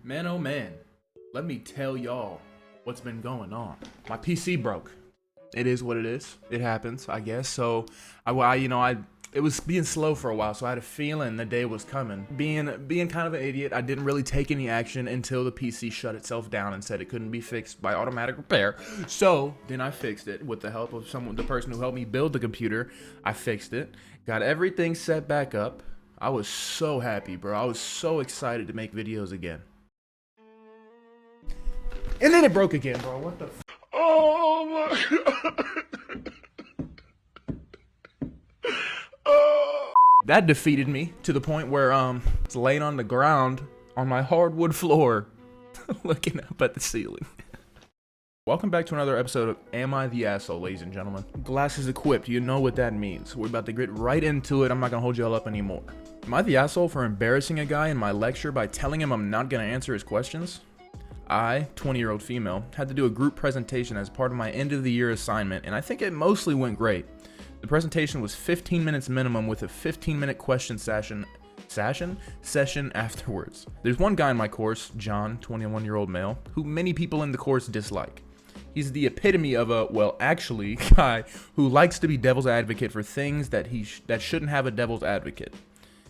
Man, oh man, let me tell y'all what's been going on. My PC broke. It is what it is. It happens, I guess. So, it was being slow for a while, so I had a feeling the day was coming. Being kind of an idiot, I didn't really take any action until the PC shut itself down and said it couldn't be fixed by automatic repair. So then I fixed it with the help of the person who helped me build the computer. I fixed it, got everything set back up. I was so happy, bro. I was so excited to make videos again. And then it broke again, bro. What the f? Oh my god. That defeated me to the point where I was laying on the ground on my hardwood floor looking up at the ceiling. Welcome back to another episode of Am I the Asshole, ladies and gentlemen. Glasses equipped, you know what that means. We're about to get right into it. I'm not gonna hold y'all up anymore. Am I the asshole for embarrassing a guy in my lecture by telling him I'm not gonna answer his questions? I, 20-year-old female, had to do a group presentation as part of my end of the year assignment, and I think it mostly went great. The presentation was 15 minutes minimum with a 15-minute question session afterwards. There's one guy in my course, John, 21-year-old male, who many people in the course dislike. He's the epitome of a, well, actually, guy who likes to be devil's advocate for things that that shouldn't have a devil's advocate.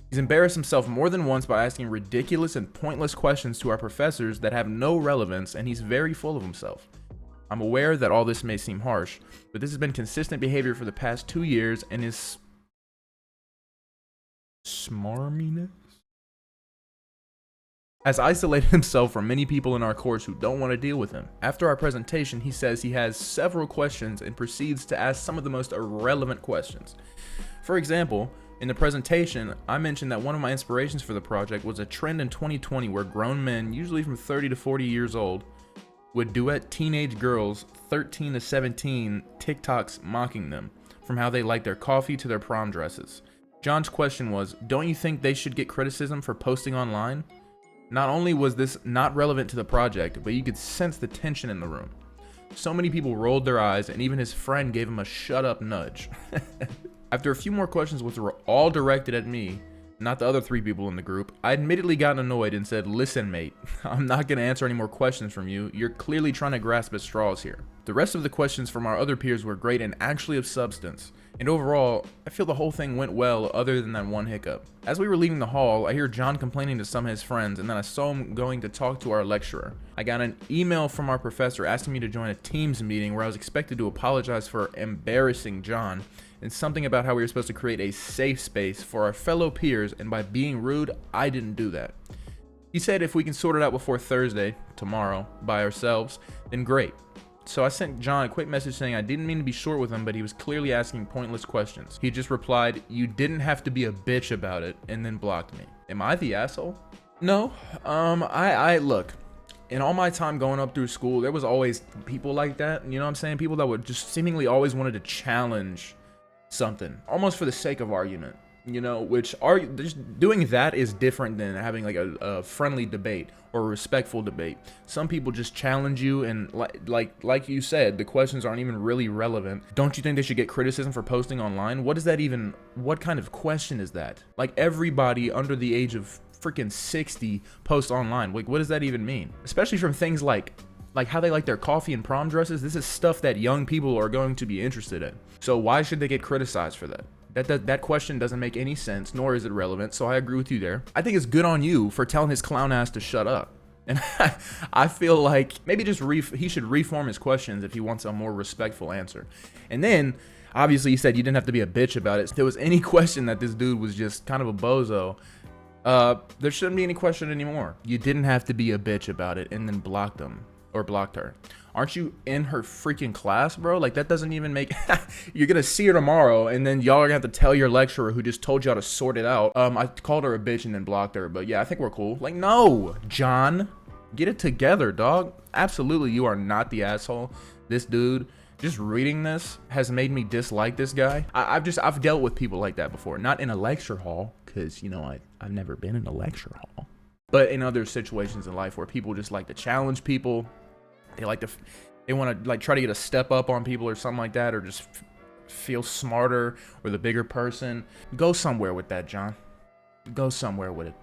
He's embarrassed himself more than once by asking ridiculous and pointless questions to our professors that have no relevance, and he's very full of himself. I'm aware that all this may seem harsh, but this has been consistent behavior for the past 2 years, and his smarminess has isolated himself from many people in our course who don't want to deal with him. After our presentation, he says he has several questions and proceeds to ask some of the most irrelevant questions. For example, in the presentation, I mentioned that one of my inspirations for the project was a trend in 2020 where grown men, usually from 30 to 40 years old, would duet teenage girls 13 to 17 TikToks mocking them, from how they like their coffee to their prom dresses. John's question was, don't you think they should get criticism for posting online? Not only was this not relevant to the project, but you could sense the tension in the room. So many people rolled their eyes, and even his friend gave him a shut up nudge. After a few more questions which were all directed at me, not the other 3 people in the group, I admittedly got annoyed and said, listen mate, I'm not going to answer any more questions from you. You're clearly trying to grasp at straws here. The rest of the questions from our other peers were great and actually of substance. And overall, I feel the whole thing went well other than that one hiccup. As we were leaving the hall, I hear John complaining to some of his friends, and then I saw him going to talk to our lecturer. I got an email from our professor asking me to join a Teams meeting where I was expected to apologize for embarrassing John, and something about how we were supposed to create a safe space for our fellow peers, and by being rude, I didn't do that. He said if we can sort it out before Thursday, tomorrow, by ourselves, then great. So I sent John a quick message saying I didn't mean to be short with him, but he was clearly asking pointless questions. He just replied, you didn't have to be a bitch about it, and then blocked me. Am I the asshole? No. I look, in all my time going up through school, there was always people like that, you know what I'm saying? People that would just seemingly always wanted to challenge something, almost for the sake of argument. You know, which are just doing that is different than having like a friendly debate or a respectful debate. Some people just challenge you, and like you said, the questions aren't even really relevant. Don't you think they should get criticism for posting online? What is that even? What kind of question is that? Like, everybody under the age of freaking 60 posts online. Like, what does that even mean? Especially from things like how they like their coffee and prom dresses. This is stuff that young people are going to be interested in. So why should they get criticized for that? That question doesn't make any sense, nor is it relevant, so I agree with you there. I think it's good on you for telling his clown ass to shut up. And I feel like maybe just he should reform his questions if he wants a more respectful answer. And then, obviously, he said you didn't have to be a bitch about it. If there was any question that this dude was just kind of a bozo, there shouldn't be any question anymore. You didn't have to be a bitch about it, and then blocked him. Or blocked her. Aren't you in her freaking class, bro? Like, that doesn't even make you're gonna see her tomorrow, and then y'all are gonna have to tell your lecturer who just told y'all to sort it out. I called her a bitch and then blocked her, but yeah, I think we're cool. Like, no, John, get it together, dog. Absolutely, you are not the asshole. This dude, just reading this has made me dislike this guy. I've dealt with people like that before, not in a lecture hall, because you know I've never been in a lecture hall, but in other situations in life where people just like to challenge people. They want to like try to get a step up on people or something like that, or just feel smarter or the bigger person. Go somewhere with that, John. Go somewhere with it.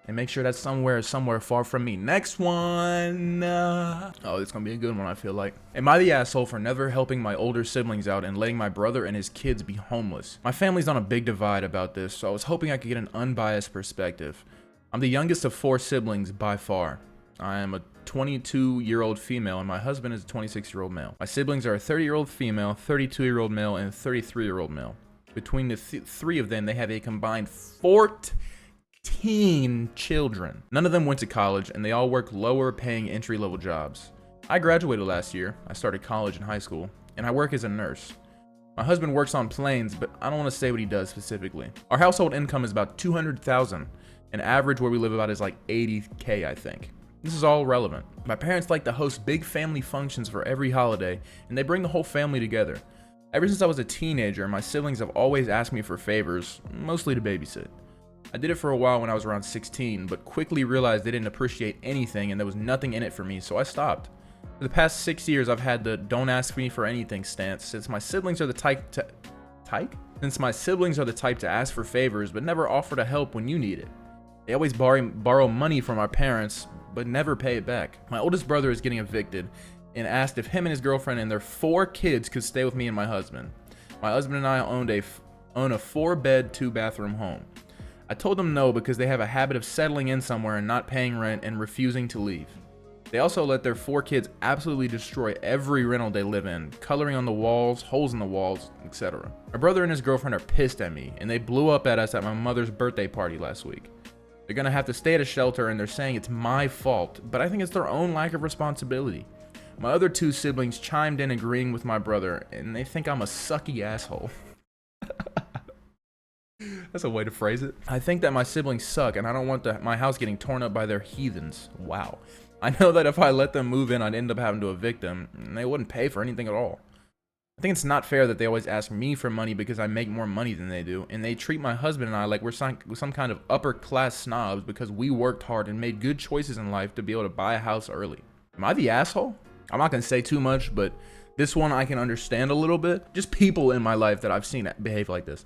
And make sure that's somewhere far from me. Next one. Oh, it's gonna be a good one, I feel like. Am I the asshole for never helping my older siblings out and letting my brother and his kids be homeless? My family's on a big divide about this, so I was hoping I could get an unbiased perspective. I'm the youngest of 4 siblings by far. I am a 22-year-old female and my husband is a 26-year-old male. My siblings are a 30-year-old female, 32-year-old male, and a 33-year-old male. Between the 3 of them, they have a combined 14 children. None of them went to college and they all work lower paying entry-level jobs. I graduated last year. I started college and high school, and I work as a nurse. My husband works on planes, but I don't want to say what he does specifically. Our household income is about $200,000. An average where we live about is like $80K, I think. This is all relevant. My parents like to host big family functions for every holiday, and they bring the whole family together. Ever since I was a teenager, my siblings have always asked me for favors, mostly to babysit. I did it for a while when I was around 16, but quickly realized they didn't appreciate anything and there was nothing in it for me, so I stopped. For the past 6 years, I've had the don't ask me for anything stance, since my siblings are the type to ask for favors, but never offer to help when you need it. They always borrow money from our parents, but never pay it back. My oldest brother is getting evicted and asked if him and his girlfriend and their 4 kids could stay with me and my husband. My husband and I own a 4-bed, 2-bathroom home. I told them no because they have a habit of settling in somewhere and not paying rent and refusing to leave. They also let their 4 kids absolutely destroy every rental they live in, coloring on the walls, holes in the walls, etc. My brother and his girlfriend are pissed at me, and they blew up at us at my mother's birthday party last week. They're gonna have to stay at a shelter and they're saying it's my fault, but I think it's their own lack of responsibility. My other 2 siblings chimed in agreeing with my brother, and they think I'm a sucky asshole. That's a way to phrase it. I think that my siblings suck and I don't want my house getting torn up by their heathens. Wow. I know that if I let them move in, I'd end up having to evict them, and they wouldn't pay for anything at all. I think it's not fair that they always ask me for money because I make more money than they do, and they treat my husband and I like we're some kind of upper class snobs because we worked hard and made good choices in life to be able to buy a house early. Am I the asshole? I'm not gonna say too much, but this one I can understand a little bit. Just people in my life that I've seen behave like this.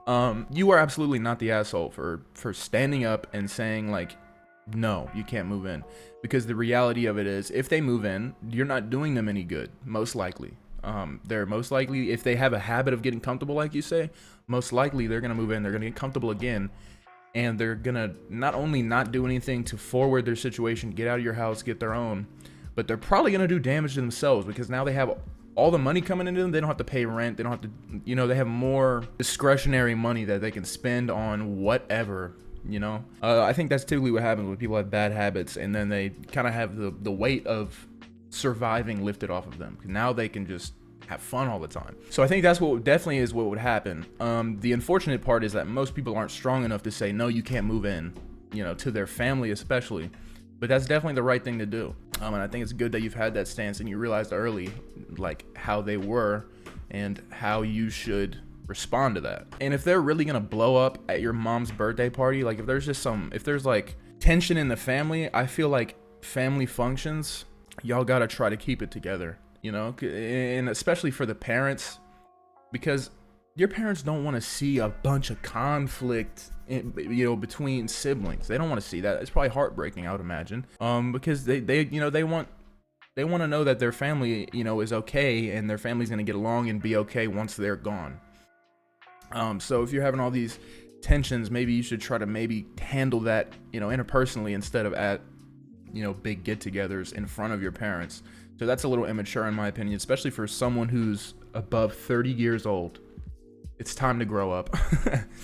You are absolutely not the asshole for standing up and saying like, no, you can't move in, because the reality of it is if they move in, you're not doing them any good, most likely. They're most likely, if they have a habit of getting comfortable, like you say, most likely they're going to move in, they're going to get comfortable again, and they're going to not only not do anything to forward their situation, get out of your house, get their own, but they're probably going to do damage to themselves because now they have all the money coming into them. They don't have to pay rent. They don't have to, they have more discretionary money that they can spend on whatever, I think that's typically what happens when people have bad habits and then they kind of have the weight of surviving lifted off of them. Now they can just have fun all the time. So I think that's what definitely is what would happen. The unfortunate part is that most people aren't strong enough to say, no, you can't move in, to their family especially. But that's definitely the right thing to do. And I think it's good that you've had that stance and you realized early, like, how they were and how you should respond to that. And if they're really gonna blow up at your mom's birthday party, like if there's like tension in the family, I feel like family functions, y'all gotta try to keep it together, and especially for the parents, because your parents don't want to see a bunch of conflict between siblings. They don't want to see that. It's probably heartbreaking, I would imagine, because they want to know that their family is okay and their family's going to get along and be okay once they're gone. So if you're having all these tensions, maybe you should try to maybe handle that interpersonally instead of at big get-togethers in front of your parents. So that's a little immature in my opinion, especially for someone who's above 30 years old. It's time to grow up.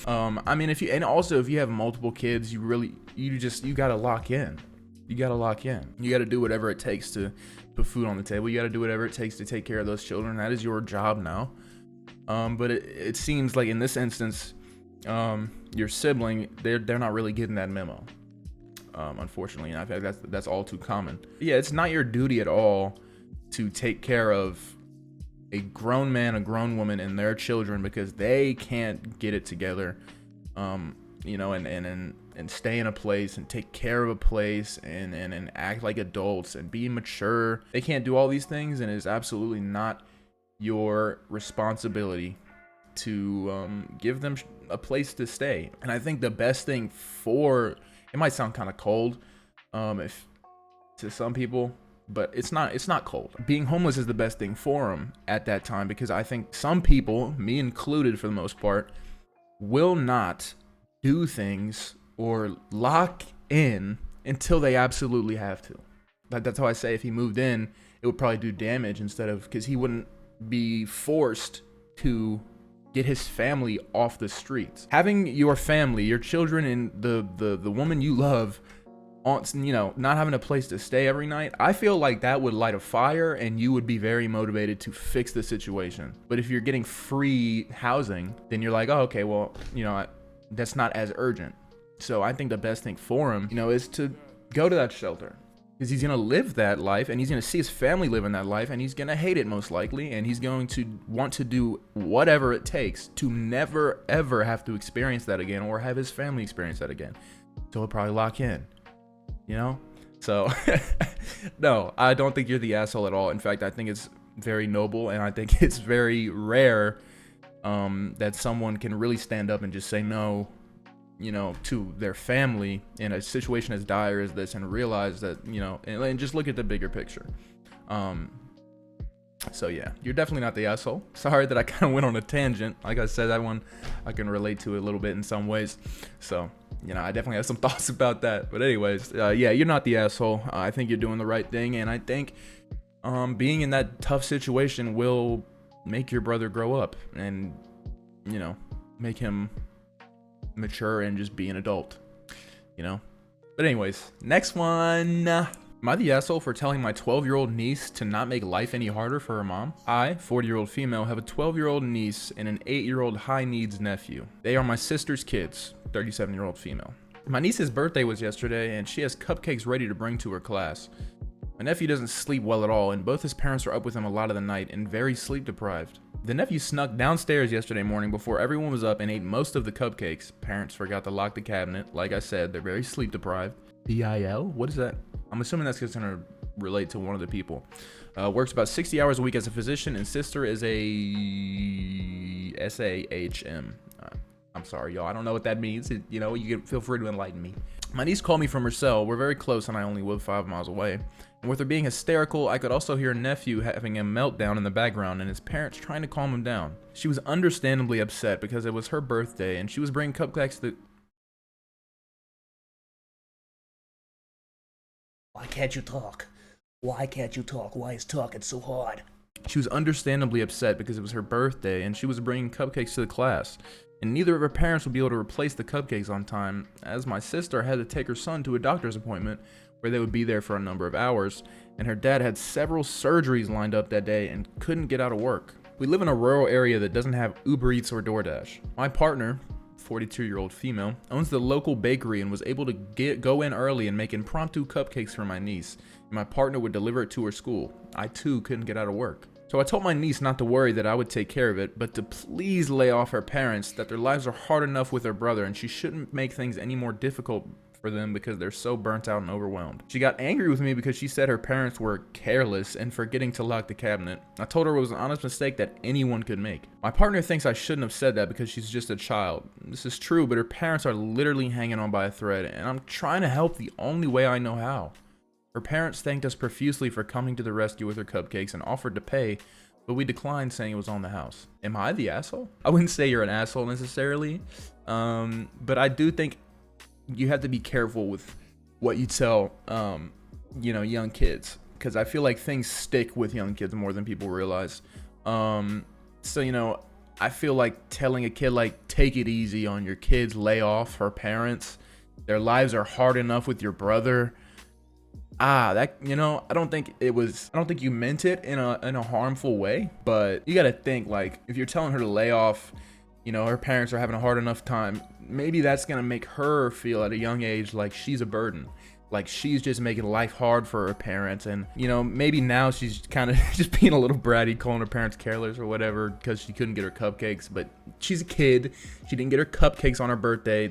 I mean, if you have multiple kids, you gotta lock in. You gotta do whatever it takes to put food on the table. You gotta do whatever it takes to take care of those children. That is your job now. But it seems like in this instance, your sibling, they're not really getting that memo. Unfortunately, and I think that's all too common. Yeah, it's not your duty at all to take care of a grown man, a grown woman, and their children because they can't get it together, and stay in a place and take care of a place and act like adults and be mature. They can't do all these things, and it is absolutely not your responsibility to give them a place to stay. And I think the best thing for It might sound kind of cold, if to some people, but it's not cold. Being homeless is the best thing for him at that time, because I think some people, me included for the most part, will not do things or lock in until they absolutely have to. That's how I say if he moved in, it would probably do damage instead of, because he wouldn't be forced to get his family off the streets. Having your family, your children, and the woman you love on, not having a place to stay every night, I feel like that would light a fire and you would be very motivated to fix the situation. But if you're getting free housing, then you're like, oh, okay, well, that's not as urgent. So I think the best thing for him, is to go to that shelter, because he's going to live that life and he's going to see his family live in that life, and he's going to hate it most likely, and he's going to want to do whatever it takes to never ever have to experience that again or have his family experience that again. So he'll probably lock in, So no, I don't think you're the asshole at all. In fact, I think it's very noble, and I think it's very rare that someone can really stand up and just say no, to their family in a situation as dire as this, and realize that, and just look at the bigger picture. So yeah, you're definitely not the asshole. Sorry that I kind of went on a tangent. Like I said, that one I can relate to a little bit in some ways. So, I definitely have some thoughts about that. But anyways, yeah, you're not the asshole. I think you're doing the right thing, and I think being in that tough situation will make your brother grow up and, make him mature and just be an adult, But anyways, next one. Am I the asshole for telling my 12-year-old niece to not make life any harder for her mom? I, 40-year-old female, have a 12-year-old niece and an 8-year-old high-needs nephew. They are my sister's kids, 37-year-old female. My niece's birthday was yesterday, and she has cupcakes ready to bring to her class. My nephew doesn't sleep well at all, and both his parents are up with him a lot of the night and very sleep deprived. The nephew snuck downstairs yesterday morning before everyone was up and ate most of the cupcakes. Parents forgot to lock the cabinet. Like I said, they're very sleep deprived. BIL? What is that? I'm assuming that's going to relate to one of the people. Works about 60 hours a week as a physician, and sister is a SAHM. I'm sorry, y'all. I don't know what that means. You can feel free to enlighten me. My niece called me from her cell. We're very close, and I only live 5 miles away. And with her being hysterical, I could also hear her nephew having a meltdown in the background and his parents trying to calm him down. She was understandably upset because it was her birthday, and she was bringing cupcakes to... Why can't you talk? Why can't you talk? Why is talking so hard? She was understandably upset because it was her birthday, and she was bringing cupcakes to the class. And neither of her parents would be able to replace the cupcakes on time, as my sister had to take her son to a doctor's appointment where they would be there for a number of hours, and her dad had several surgeries lined up that day and couldn't get out of work. We live in a rural area that doesn't have Uber Eats or DoorDash. My partner, 42-year-old female, owns the local bakery and was able to go in early and make impromptu cupcakes for my niece, and my partner would deliver it to her school. I too couldn't get out of work. So I told my niece not to worry, that I would take care of it, but to please lay off her parents, that their lives are hard enough with her brother and she shouldn't make things any more difficult for them because they're so burnt out and overwhelmed. She got angry with me because she said her parents were careless and forgetting to lock the cabinet. I told her it was an honest mistake that anyone could make. My partner thinks I shouldn't have said that because she's just a child. This is true, but her parents are literally hanging on by a thread, and I'm trying to help the only way I know how. Her parents thanked us profusely for coming to the rescue with her cupcakes and offered to pay, but we declined, saying it was on the house. Am I the asshole? I wouldn't say you're an asshole necessarily, but I do think you have to be careful with what you tell, young kids, because I feel like things stick with young kids more than people realize. So, I feel like telling a kid, like, take it easy on your kids, lay off her parents, their lives are hard enough with your brother. I don't think you meant it in a harmful way, but you got to think, like, if you're telling her to lay off, her parents are having a hard enough time, maybe that's going to make her feel at a young age like she's a burden, like she's just making life hard for her parents. And, maybe now she's kind of just being a little bratty, calling her parents careless or whatever because she couldn't get her cupcakes, but she's a kid. She didn't get her cupcakes on her birthday.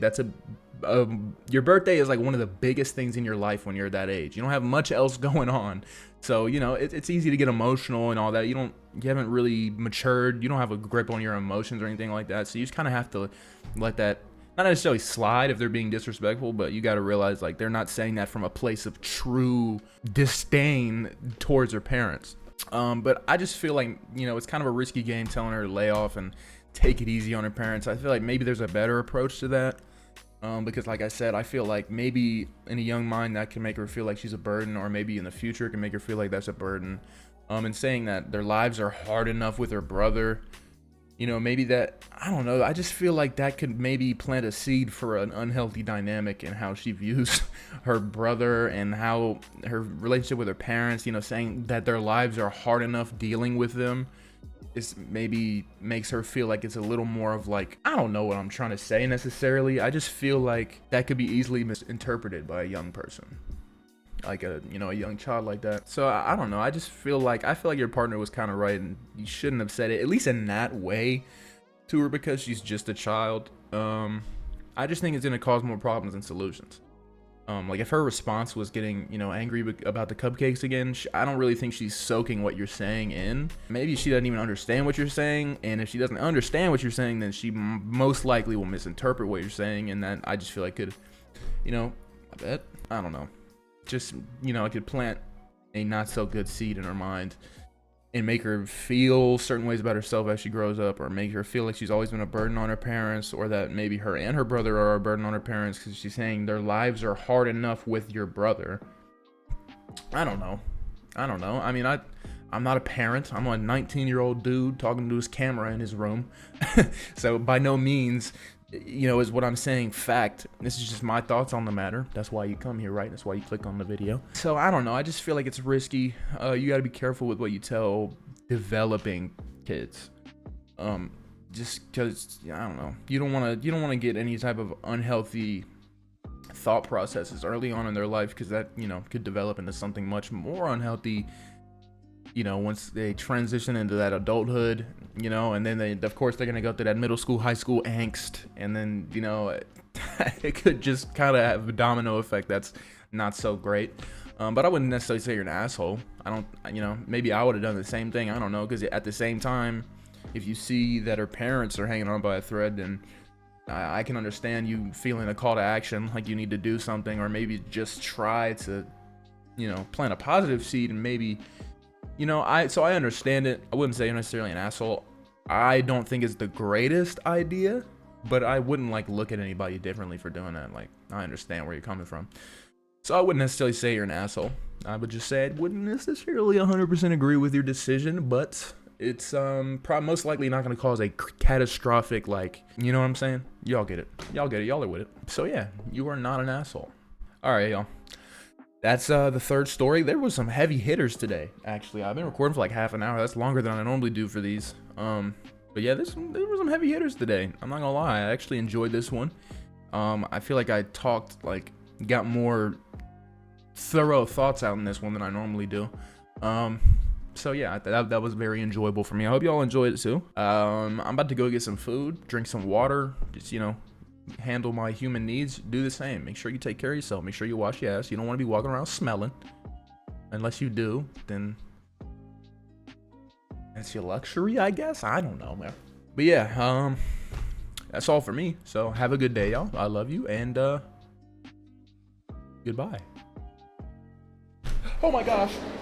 Your birthday is like one of the biggest things in your life when you're that age. You don't have much else going on, so it's easy to get emotional and all that. You haven't really matured. You don't have a grip on your emotions or anything like that, so you just kind of have to let that not necessarily slide if they're being disrespectful, but you got to realize like they're not saying that from a place of true disdain towards their parents. But I just feel like, you know, it's kind of a risky game telling her to lay off and take it easy on her parents. I feel like maybe there's a better approach to that. Because like I said, I feel like maybe in a young mind that can make her feel like she's a burden, or maybe in the future can make her feel like that's a burden. And saying that their lives are hard enough with her brother, you know, maybe that, I don't know, I just feel like that could maybe plant a seed for an unhealthy dynamic in how she views her brother and how her relationship with her parents, you know, saying that their lives are hard enough dealing with them. This maybe makes her feel like it's a little more of like, I don't know what I'm trying to say necessarily. I just feel like that could be easily misinterpreted by a young person, like a, you know, a young child like that. So I don't know. I feel like your partner was kind of right, and you shouldn't have said it, at least in that way, to her, because she's just a child. I just think it's gonna cause more problems than solutions. Like if her response was getting, you know, angry about the cupcakes again, I don't really think she's soaking what you're saying in. Maybe she doesn't even understand what you're saying, and if she doesn't understand what you're saying, then she most likely will misinterpret what you're saying, and that I just feel like could, you know, I don't know, just, you know, it could plant a not so good seed in her mind and make her feel certain ways about herself as she grows up, or make her feel like she's always been a burden on her parents, or that maybe her and her brother are a burden on her parents because she's saying their lives are hard enough with your brother. I don't know. I mean, I'm not a parent. I'm a 19-year-old dude talking to his camera in his room. So by no means, you know, is what I'm saying fact. This is just my thoughts on the matter. That's why you come here, right? That's why you click on the video. So I don't know. I just feel like it's risky. You got to be careful with what you tell developing kids. Just because, I don't know. You don't want to get any type of unhealthy thought processes early on in their life, because that, you know, could develop into something much more unhealthy, you know, once they transition into that adulthood, you know, and then of course they're going to go through that middle school, high school angst. And then, you know, it could just kind of have a domino effect that's not so great. But I wouldn't necessarily say you're an asshole. I don't, you know, maybe I would have done the same thing. I don't know. Because at the same time, if you see that her parents are hanging on by a thread, then I can understand you feeling a call to action, like you need to do something, or maybe just try to, you know, plant a positive seed, and maybe, you know, I understand it. I wouldn't say you're necessarily an asshole. I don't think it's the greatest idea, but I wouldn't like look at anybody differently for doing that. Like, I understand where you're coming from. So I wouldn't necessarily say you're an asshole. I would just say I wouldn't necessarily 100% agree with your decision, but it's probably most likely not going to cause a catastrophic, like, you know what I'm saying? Y'all get it. Y'all are with it. So yeah, you are not an asshole. All right, y'all. That's the third story. There was some heavy hitters today, actually. I've been recording for like half an hour. That's longer than I normally do for these. But yeah, there were some heavy hitters today. I'm not gonna lie. I actually enjoyed this one. I feel like I got more thorough thoughts out in this one than I normally do. So yeah, that was very enjoyable for me. I hope y'all enjoyed it too. I'm about to go get some food, drink some water, just, you know, handle my human needs. Do the same. Make sure you take care of yourself. Make sure you wash your ass. You don't want to be walking around smelling. Unless you do, then that's your luxury, I guess. I don't know, man. But yeah, that's all for me. So have a good day, y'all. I love you, and goodbye. Oh my gosh.